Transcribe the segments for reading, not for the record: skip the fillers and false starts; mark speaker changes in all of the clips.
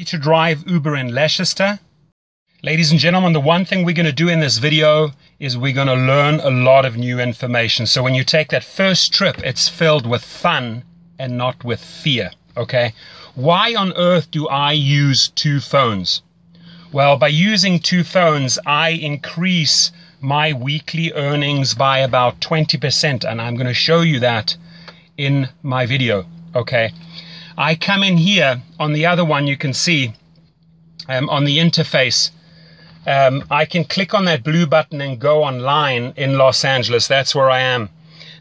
Speaker 1: To drive Uber in Leicester. Ladies and gentlemen, the one thing we're going to do in this video is we're going to learn a lot of new information. So when you take that first trip, it's filled with fun and not with fear, okay? Why on earth do I use two phones? Well, by using two phones, I increase my weekly earnings by about 20%, and I'm going to show you that in my video, okay? I come in here on the other one, you can see on the interface, I can click on that blue button and go online in Los Angeles. That's where I am.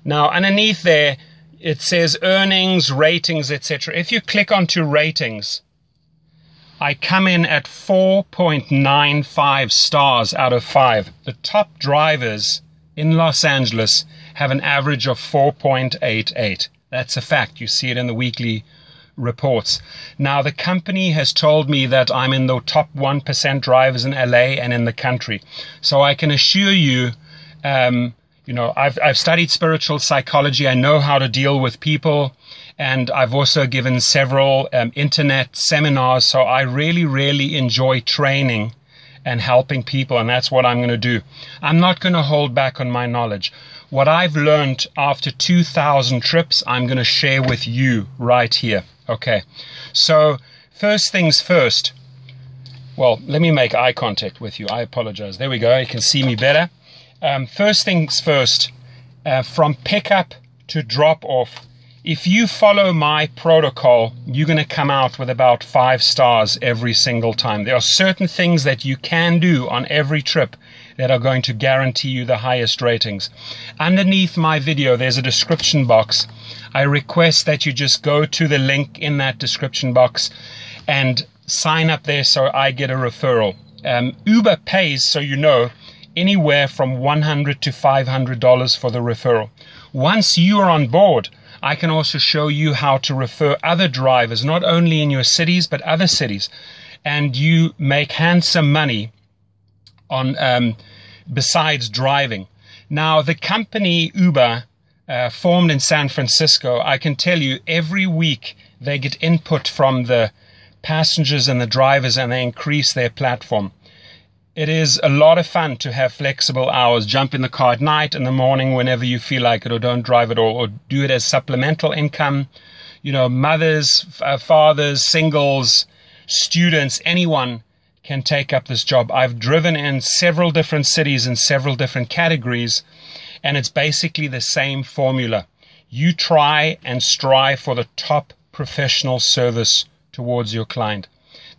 Speaker 1: Now, underneath there, it says earnings, ratings, etc. If you click onto ratings, I come in at 4.95 stars out of 5. The top drivers in Los Angeles have an average of 4.88. That's a fact. You see it in the weekly reports. Now, the company has told me that I'm in the top 1% drivers in LA and in the country. So I can assure you, I've studied spiritual psychology. I know how to deal with people, and I've also given several internet seminars. So I really, really enjoy training and helping people, and that's what I'm going to do. I'm not going to hold back on my knowledge. What I've learned after 2,000 trips, I'm going to share with you right here. Okay, so first things first. Well, let me make eye contact with you. I apologize. There we go. You can see me better. First things first, from pickup to drop off, if you follow my protocol, you're going to come out with about 5 stars every single time. There are certain things that you can do on every trip that are going to guarantee you the highest ratings. Underneath my video, there's a description box. I request that you just go to the link in that description box and sign up there so I get a referral. Uber pays, so you know, anywhere from $100 to $500 for the referral. Once you are on board, I can also show you how to refer other drivers, not only in your cities, but other cities. And you make handsome money on besides driving. Now, the company Uber, formed in San Francisco, I can tell you every week they get input from the passengers and the drivers, and they increase their platform. It is a lot of fun to have flexible hours. Jump in the car at night, in the morning, whenever you feel like it, or don't drive at all, or do it as supplemental income. You know, mothers, fathers, singles, students, anyone can take up this job. I've driven in several different cities in several different categories, and it's basically the same formula. You try and strive for the top professional service towards your client.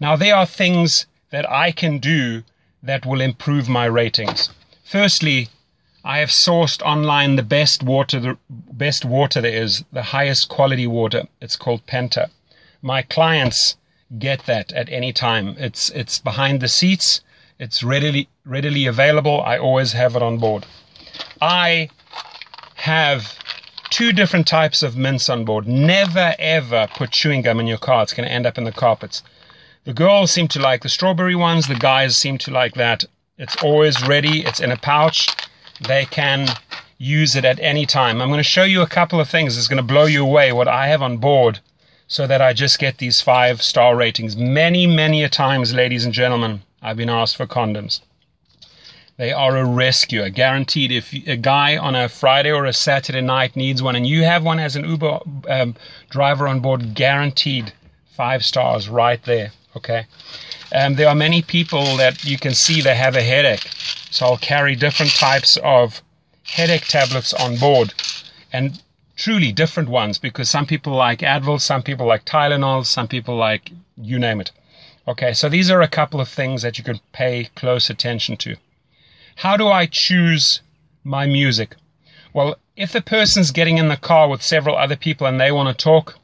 Speaker 1: Now, there are things that I can do that will improve my ratings. Firstly, I have sourced online the best water there is, the highest quality water. It's called Penta. My clients get that at any time. It's behind the seats. It's readily available. I always have it on board. I have 2 different types of mints on board. Never ever put chewing gum in your car. It's going to end up in the carpets. The girls seem to like the strawberry ones. The guys seem to like that. It's always ready. It's in a pouch. They can use it at any time. I'm going to show you a couple of things. It's going to blow you away what I have on board so that I just get these 5-star ratings. Many, many a times, ladies and gentlemen, I've been asked for condoms. They are a rescue, guaranteed. If a guy on a Friday or a Saturday night needs one and you have one as an Uber driver on board, guaranteed 5 stars right there, okay? There are many people that you can see they have a headache. So I'll carry different types of headache tablets on board, and truly different ones, because some people like Advil, some people like Tylenol, some people like you name it. Okay, so these are a couple of things that you can pay close attention to. How do I choose my music? Well, if the person's getting in the car with several other people and they want to talk,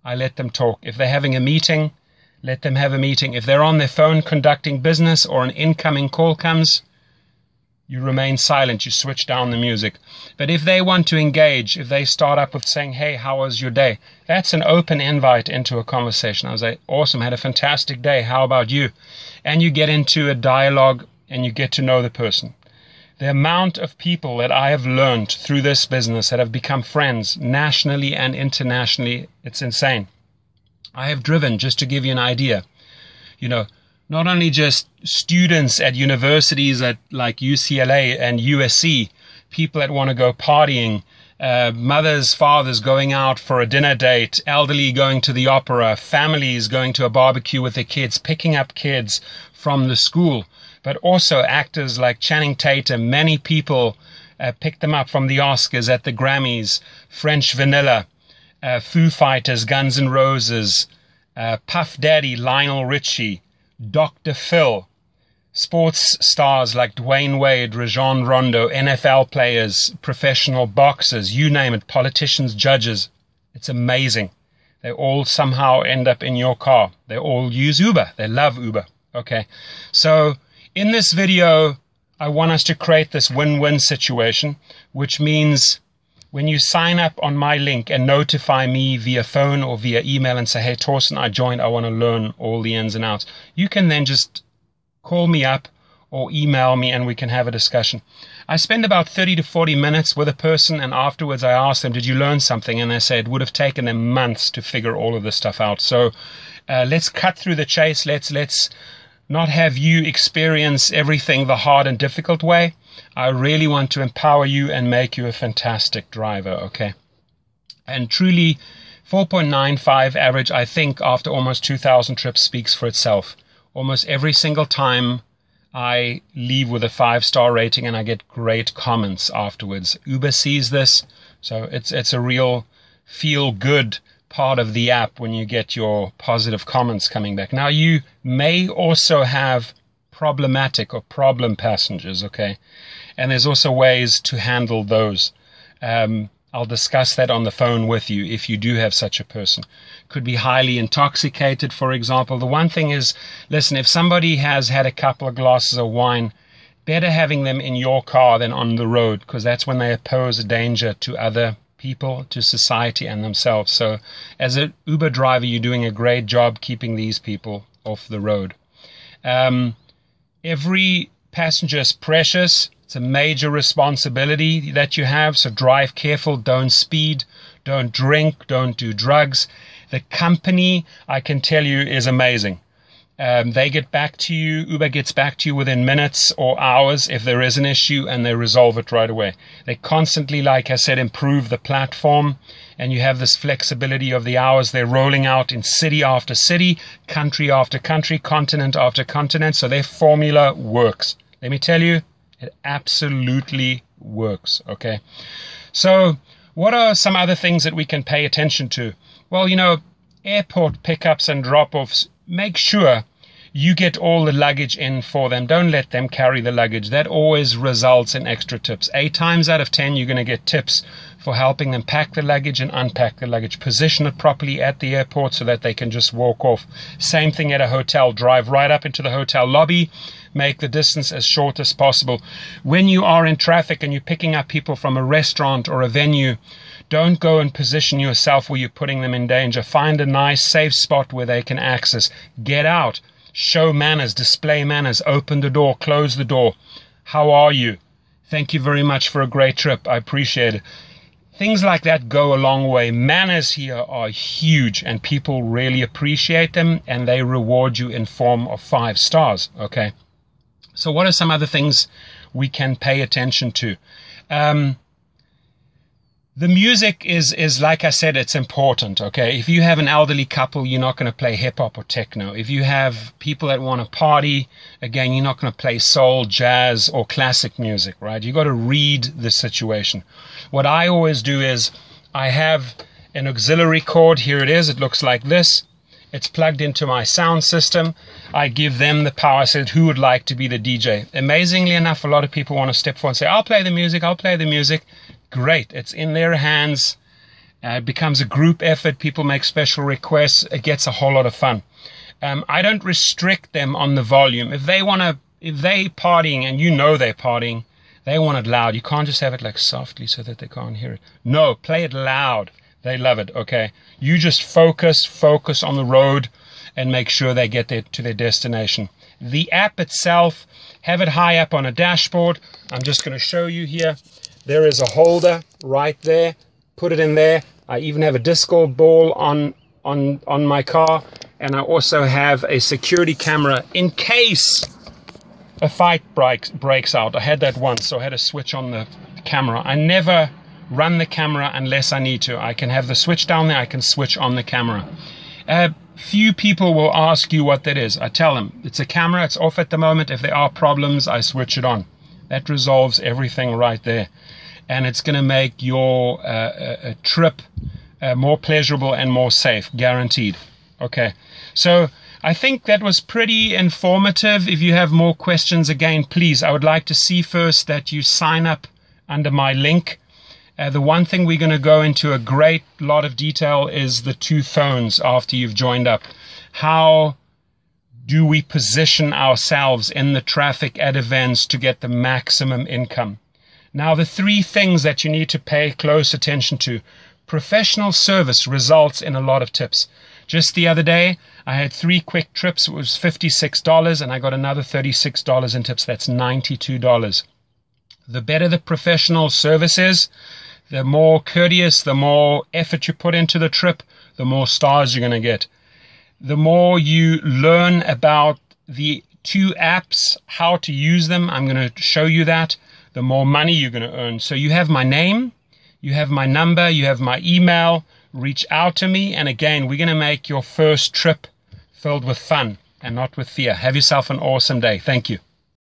Speaker 1: I let them talk. If they're having a meeting, let them have a meeting. If they're on their phone conducting business or an incoming call comes, you remain silent, you switch down the music. But if they want to engage, if they start up with saying, hey, how was your day? That's an open invite into a conversation. I was like, awesome, had a fantastic day. How about you? And you get into a dialogue and you get to know the person. The amount of people that I have learned through this business that have become friends nationally and internationally, it's insane. I have driven, just to give you an idea, you know, not only just students at universities at like UCLA and USC, people that want to go partying, mothers, fathers going out for a dinner date, elderly going to the opera, families going to a barbecue with their kids, picking up kids from the school, but also actors like Channing Tatum. Many people picked them up from the Oscars, at the Grammys, French Vanilla, Foo Fighters, Guns N' Roses, Puff Daddy, Lionel Richie, Dr. Phil, sports stars like Dwayne Wade, Rajon Rondo, NFL players, professional boxers, you name it, politicians, judges. It's amazing. They all somehow end up in your car. They all use Uber. They love Uber. Okay. So in this video, I want us to create this win-win situation, which means when you sign up on my link and notify me via phone or via email and say, hey, Torsten, I joined, I want to learn all the ins and outs, you can then just call me up or email me and we can have a discussion. I spend about 30 to 40 minutes with a person, and afterwards I ask them, did you learn something? And they say it would have taken them months to figure all of this stuff out. So let's cut through the chase. Let's not have you experience everything the hard and difficult way. I really want to empower you and make you a fantastic driver, okay? And truly, 4.95 average, I think, after almost 2,000 trips speaks for itself. Almost every single time I leave with a 5-star rating and I get great comments afterwards. Uber sees this, so it's a real feel-good part of the app when you get your positive comments coming back. Now, you may also have problematic or problem passengers, okay? And there's also ways to handle those. I'll discuss that on the phone with you if you do have such a person. Could be highly intoxicated, for example. The one thing is, listen, if somebody has had a couple of glasses of wine, better having them in your car than on the road, because that's when they pose a danger to other people, to society and themselves. So as an Uber driver, you're doing a great job keeping these people off the road. Every passenger is precious. It's a major responsibility that you have, so drive careful, don't speed, don't drink, don't do drugs. The company, I can tell you, is amazing. They get back to you, Uber gets back to you within minutes or hours if there is an issue, and they resolve it right away. They constantly, like I said, improve the platform, and you have this flexibility of the hours. They're rolling out in city after city, country after country, continent after continent, so their formula works. Let me tell you, it absolutely works, okay? So what are some other things that we can pay attention to? Well, you know, airport pickups and drop-offs, make sure you get all the luggage in for them. Don't let them carry the luggage. That always results in extra tips. 8 times out of 10, you're going to get tips for helping them pack the luggage and unpack the luggage. Position it properly at the airport so that they can just walk off. Same thing at a hotel. Drive right up into the hotel lobby. Make the distance as short as possible. When you are in traffic and you're picking up people from a restaurant or a venue, don't go and position yourself where you're putting them in danger. Find a nice, safe spot where they can access. Get out. Show manners. Display manners. Open the door. Close the door. How are you? Thank you very much for a great trip. I appreciate it. Things like that go a long way. Manners here are huge, and people really appreciate them, and they reward you in form of 5 stars. Okay. So what are some other things we can pay attention to? The music is like I said, it's important, okay? If you have an elderly couple, you're not going to play hip-hop or techno. If you have people that want to party, again, you're not going to play soul, jazz, or classic music, right? You got to read the situation. What I always do is I have an auxiliary cord. Here it is. It looks like this. It's plugged into my sound system. I give them the power. I said, who would like to be the DJ? Amazingly enough, a lot of people want to step forward and say, I'll play the music, I'll play the music. Great. It's in their hands. It becomes a group effort. People make special requests. It gets a whole lot of fun. I don't restrict them on the volume. If they partying and you know they're partying, they want it loud. You can't just have it like softly so that they can't hear it. No, play it loud. They love it, okay? You just focus on the road and make sure they get to their destination. The app itself, have it high up on a dashboard. I'm just going to show you here. There is a holder right there. Put it in there. I even have a disco ball on my car. And I also have a security camera in case a fight breaks out. I had that once, so I had to switch on the camera. I never run the camera unless I need to. I can have the switch down there, I can switch on the camera. Few people will ask you what that is. I tell them, it's a camera, it's off at the moment. If there are problems, I switch it on. That resolves everything right there. And it's going to make your trip more pleasurable and more safe, guaranteed. Okay, so I think that was pretty informative. If you have more questions, again, please, I would like to see first that you sign up under my link. The one thing we're going to go into a great lot of detail is the 2 phones after you've joined up. How do we position ourselves in the traffic at events to get the maximum income? Now, the 3 things that you need to pay close attention to. Professional service results in a lot of tips. Just the other day, I had 3 quick trips. It was $56, and I got another $36 in tips. That's $92. The better the professional service is, the more courteous, the more effort you put into the trip, the more stars you're going to get. The more you learn about the 2 apps, how to use them, I'm going to show you that, the more money you're going to earn. So you have my name, you have my number, you have my email. Reach out to me. And again, we're going to make your first trip filled with fun and not with fear. Have yourself an awesome day. Thank you.